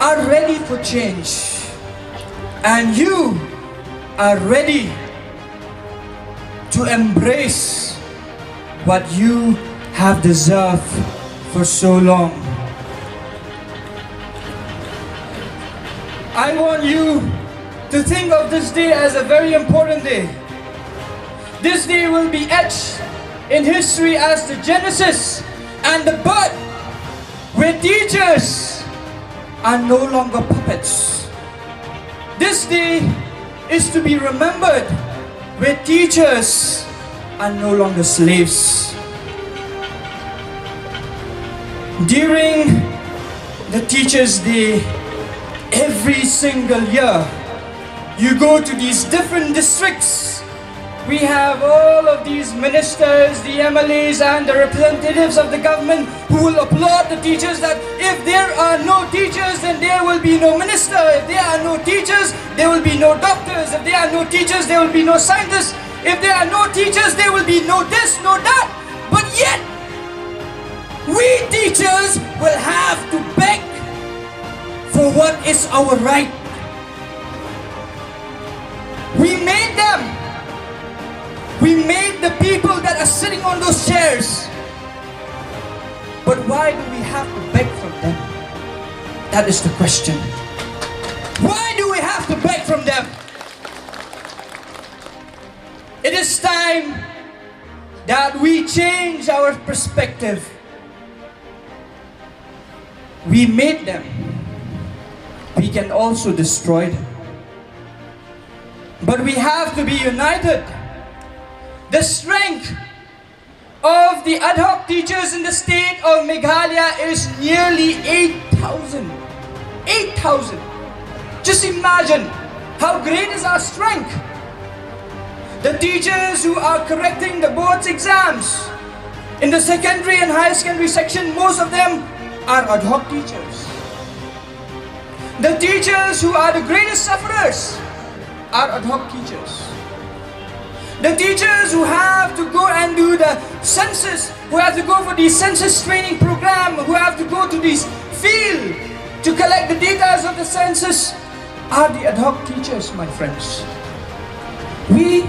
are ready for change, and you are ready to embrace what you have deserved for so long. I want you to think of this day as a very important day. This day will be etched in history as the genesis and the birth, where teachers are no longer puppets. This day is to be remembered, where teachers are no longer slaves. During the Teachers' Day, every single year, you go to these different districts. We have all of these ministers, the MLAs and the representatives of the government who will applaud the teachers that if there are no teachers, then there will be no minister. If there are no teachers, there will be no doctors. If there are no teachers, there will be no scientists. If there are no teachers, there will be no this, no that. But yet, we teachers will have to beg for what is our right. We made them. We made the people that are sitting on those chairs. But why do we have to beg from them? That is the question. Why do we have to beg from them? It is time that we change our perspective. We made them. We can also destroy them. But we have to be united. The strength of the ad hoc teachers in the state of Meghalaya is nearly 8,000. 8,000. Just imagine how great is our strength. The teachers who are correcting the board's exams in the secondary and higher secondary section, most of them are ad hoc teachers. The teachers who are the greatest sufferers are ad hoc teachers. The teachers who have to go and do the census, who have to go for the census training program, who have to go to this field to collect the data of the census are the ad hoc teachers, my friends. We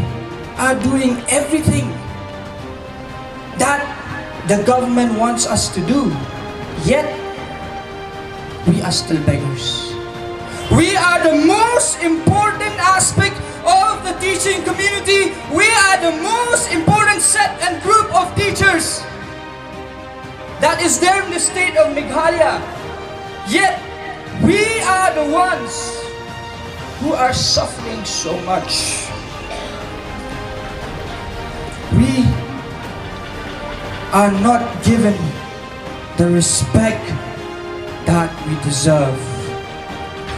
are doing everything that the government wants us to do, yet we are still beggars. We are the most important aspect of the teaching community. We are the most important set and group of teachers that is there in the state of Meghalaya. Yet, we are the ones who are suffering so much. We are not given the respect that we deserve.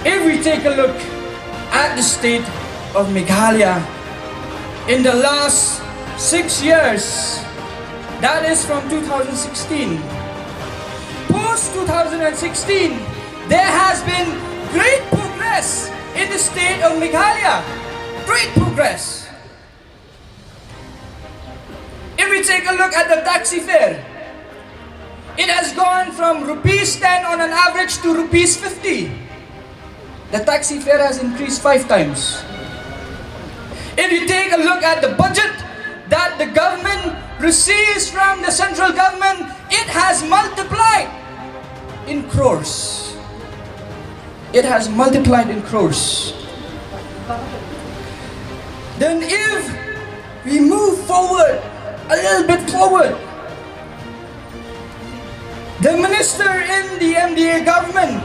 If we take a look at the state of Meghalaya in the last 6 years, that is from 2016. Post 2016, there has been great progress in the state of Meghalaya. Great progress. If we take a look at the taxi fare, it has gone from rupees 10 on an average to rupees 50. The taxi fare has increased 5 times. If you take a look at the budget that the government receives from the central government, it has multiplied in crores. It has multiplied in crores. Then if we move forward, a little bit forward, the minister in the MDA government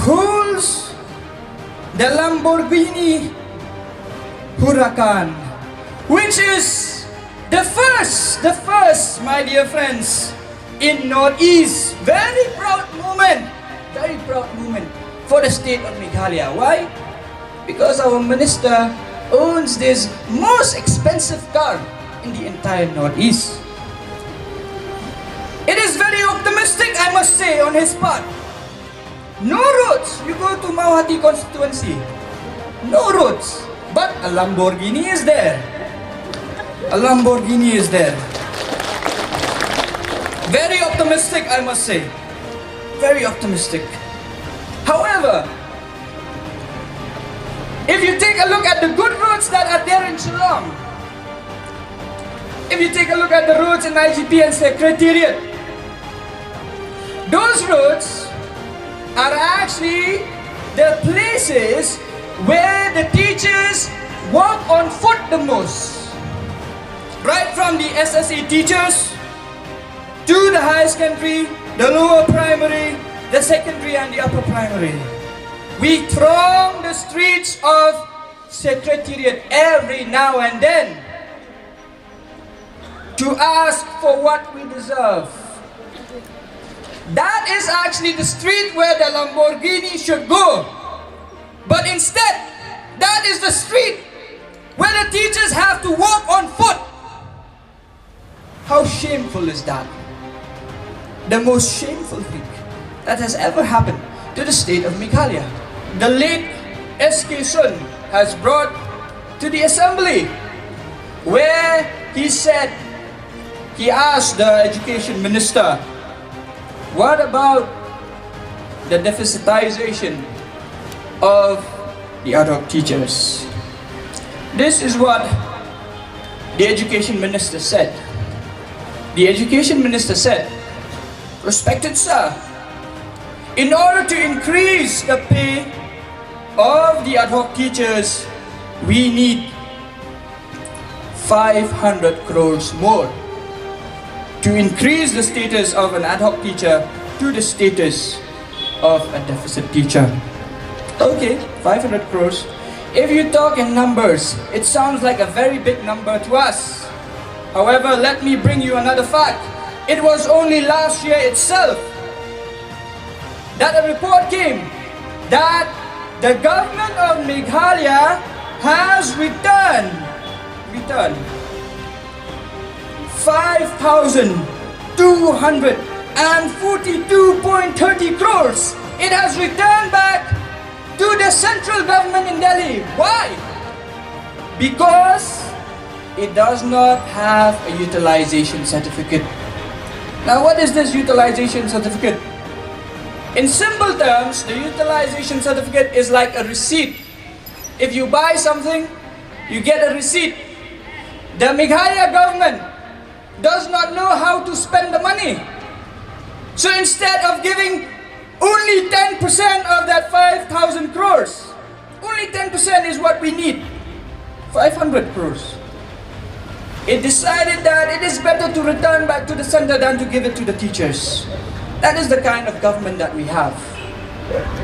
holds the Lamborghini Huracan, which is the first, my dear friends, in Northeast. Very proud moment for the state of Meghalaya. Why? Because our minister owns this most expensive car in the entire Northeast. It is very optimistic, I must say, on his part. No roads. You go to Mauhati constituency, no roads, but a Lamborghini is there. A Lamborghini is there. Very optimistic, I must say. Very optimistic. However, if you take a look at the good roads that are there in Shillong, if you take a look at the roads in IGP and Secretariat, those roads are actually the places where the teachers walk on foot the most. Right from the SSA teachers to the high secondary, the lower primary, the secondary and the upper primary. We throng the streets of Secretariat every now and then to ask for what we deserve. That is actually the street where the Lamborghini should go. But instead, that is the street where the teachers have to walk on foot. How shameful is that? The most shameful thing that has ever happened to the state of Meghalaya. The late S.K. Sun has brought to the assembly where he said, he asked the education minister, what about the deficitization of the ad hoc teachers? This is what the education minister said. The education minister said, respected sir, in order to increase the pay of the ad hoc teachers, we need 500 crores more to increase the status of an ad hoc teacher to the status of a deficit teacher. Okay, 500 crores. If you talk in numbers, it sounds like a very big number to us. However, let me bring you another fact. It was only last year itself that a report came that the government of Meghalaya has returned 5,242.30 crores. It has returned back to the central government in Delhi. Why? Because it does not have a utilization certificate. Now, what is this utilization certificate? In simple terms, the utilization certificate is like a receipt. If you buy something, you get a receipt. The Meghalaya government does not know how to spend the money. So instead of giving only 10% of that 5,000 crores, only 10% is what we need, 500 crores. It decided that it is better to return back to the center than to give it to the teachers. That is the kind of government that we have.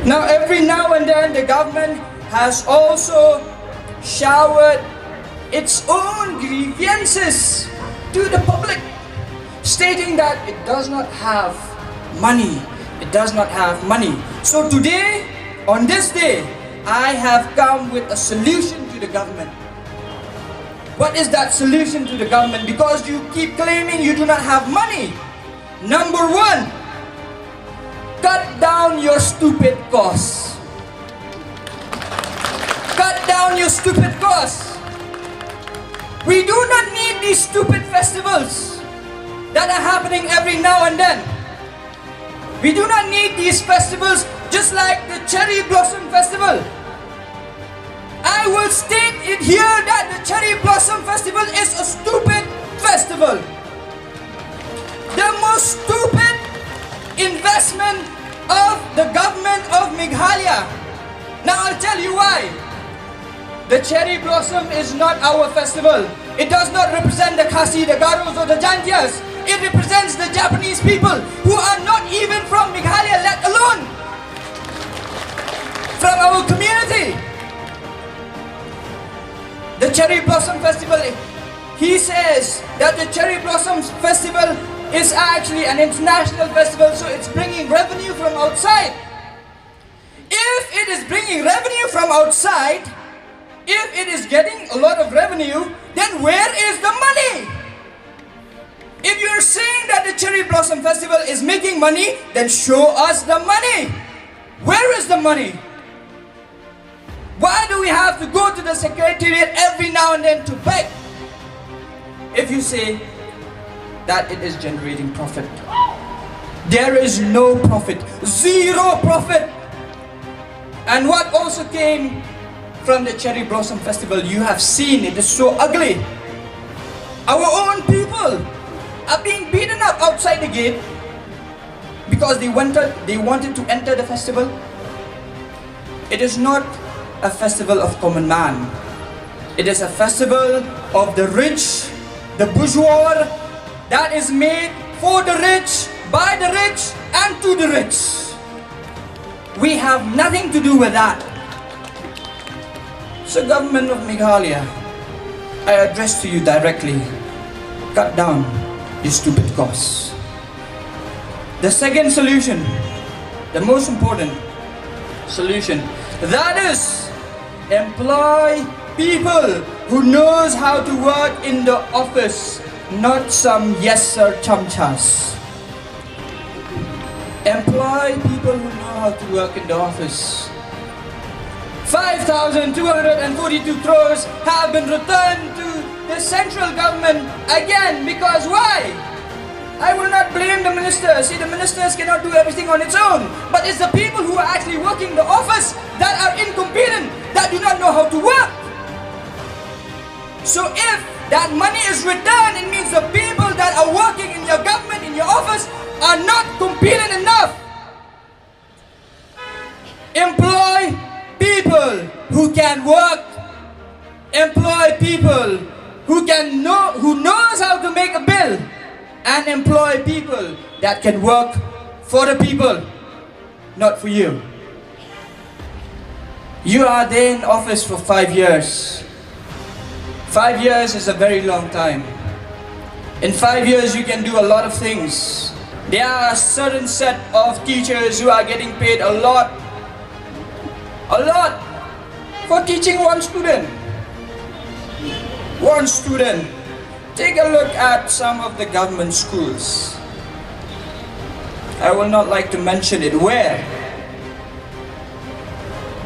Now, every now and then, the government has also showered its own grievances to the public, stating that it does not have money. It does not have money. So today, on this day, I have come with a solution to the government. What is that solution to the government? Because you keep claiming you do not have money. Number one, cut down your stupid costs. Cut down your stupid costs. We do not need these stupid festivals that are happening every now and then. We do not need these festivals just like the Cherry Blossom Festival. I will state it here that the Cherry Blossom Festival is a stupid festival. The most stupid investment of the government of Meghalaya. Now I'll tell you why. The Cherry Blossom is not our festival. It does not represent the Khasi, the Garos or the Jantias. It represents the Japanese people who are not even from Meghalaya, let alone from our community. The Cherry Blossom Festival, he says that the Cherry Blossom Festival is actually an international festival, so it's bringing revenue from outside. If it is bringing revenue from outside, if it is getting a lot of revenue, then where is the money? If you're saying that the Cherry Blossom Festival is making money, then show us the money. Where is the money? Why do we have to go to the Secretariat every now and then to beg? If you say that it is generating profit, there is no profit, zero profit. And what also came from the Cherry Blossom Festival, you have seen it is so ugly. Our own people are being beaten up outside the gate because they wanted to enter the festival. It is not a festival of common man. It is a festival of the rich, the bourgeois, that is made for the rich, by the rich, and to the rich. We have nothing to do with that. So government of Meghalaya, I address to you directly, cut down these stupid costs. The second solution, the most important solution, that is employ people who knows how to work in the office, not some yes sir chamchas. Employ people who know how to work in the office. 5,242 crores have been returned to the central government again, because why? I will not blame the ministers. See, the ministers cannot do everything on its own. But it's the people who are actually working the office that are incompetent, that do not know how to work. So if that money is returned, it means the people that are working in your government, in your office, are not competent enough. Employ people who can work. Employ people who knows how to make a bill. And employ people that can work for the people, not for you. You are there in office for 5 years. 5 years is a very long time. In 5 years you can do a lot of things. There are a certain set of teachers who are getting paid a lot for teaching one student. One student. Take a look at some of the government schools. I will not like to mention it where,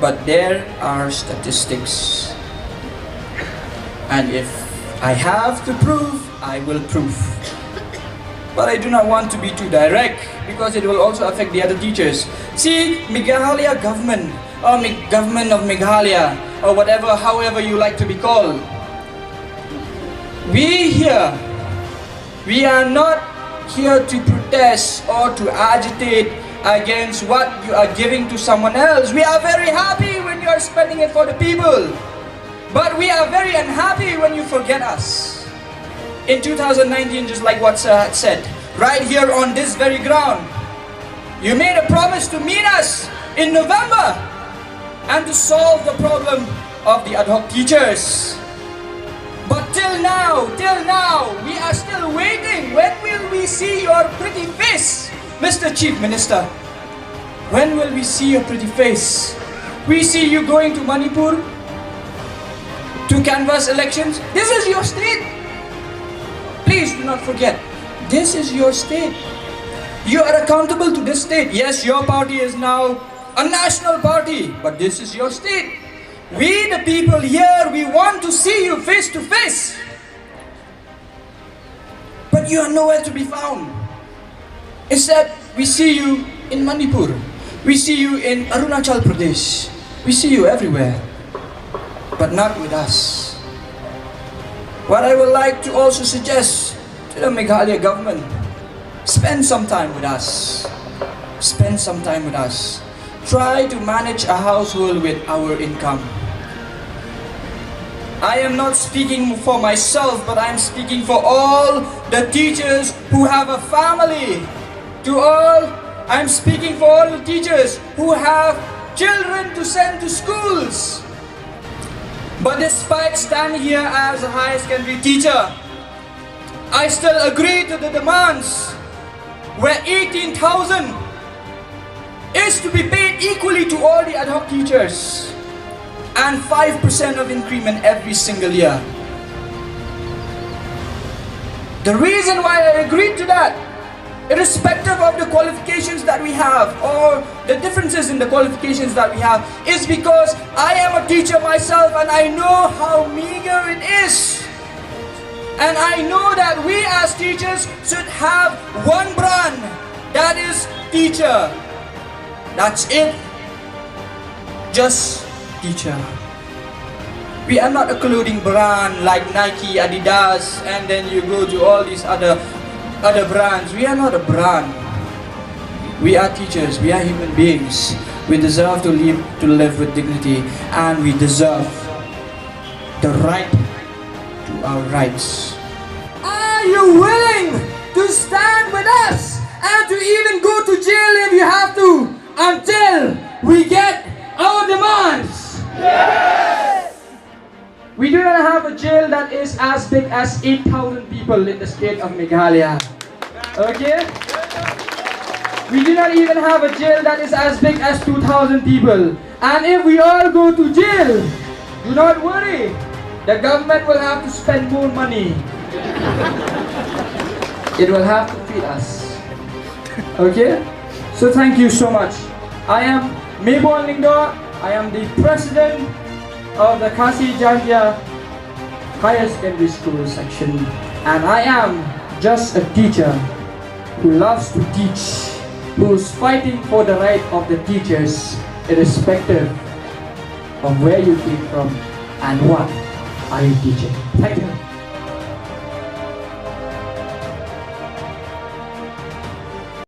but there are statistics. And if I have to prove, I will prove. But I do not want to be too direct, because it will also affect the other teachers. See, Meghalaya government, or government of Meghalaya, or whatever, however you like to be called. We are not here to protest or to agitate against what you are giving to someone else. We are very happy when you are spending it for the people. But we are very unhappy when you forget us. In 2019, just like what Sir had said, right here on this very ground, you made a promise to meet us in November and to solve the problem of the ad hoc teachers. But till now, we are still waiting. When will we see your pretty face, Mr. Chief Minister? When will we see your pretty face? We see you going to Manipur to canvass elections. This is your state. Please do not forget, this is your state. You are accountable to this state. Yes, your party is now a national party, but this is your state. We, the people here, we want to see you face to face. But you are nowhere to be found. Instead, we see you in Manipur. We see you in Arunachal Pradesh. We see you everywhere, but not with us. What I would like to also suggest to the Meghalaya government, spend some time with us. Spend some time with us. Try to manage a household with our income. I am not speaking for myself, but I am speaking for all the teachers who have a family. I am speaking for all the teachers who have children to send to schools. But despite standing here as a higher secondary teacher, I still agree to the demands where 18,000 is to be paid equally to all the ad hoc teachers, and 5% of increment every single year. The reason why I agreed to that, irrespective of the qualifications that we have or the differences in the qualifications that we have, is because I am a teacher myself and I know how meager it is. And I know that we as teachers should have one brand, that is teacher. That's it. just teacher. We are not a clothing brand like Nike, Adidas, and then you go to all these other brands. We are not a brand. We are teachers. We are human beings. We deserve to live with dignity, and we deserve the right to our rights. Are you willing to stand with us and to even go to jail if you have to until we get our demands? Yes! We do not have a jail that is as big as 8,000 people in the state of Meghalaya. Okay? We do not even have a jail that is as big as 2,000 people. And if we all go to jail, do not worry. The government will have to spend more money. It will have to feed us. Okay? So thank you so much. I am Mayborn Lyngdoh. I am the president of the Kasi Jantia Higher Secondary School section. And I am just a teacher who loves to teach, who's fighting for the right of the teachers, irrespective of where you came from and what are you teaching. Thank you.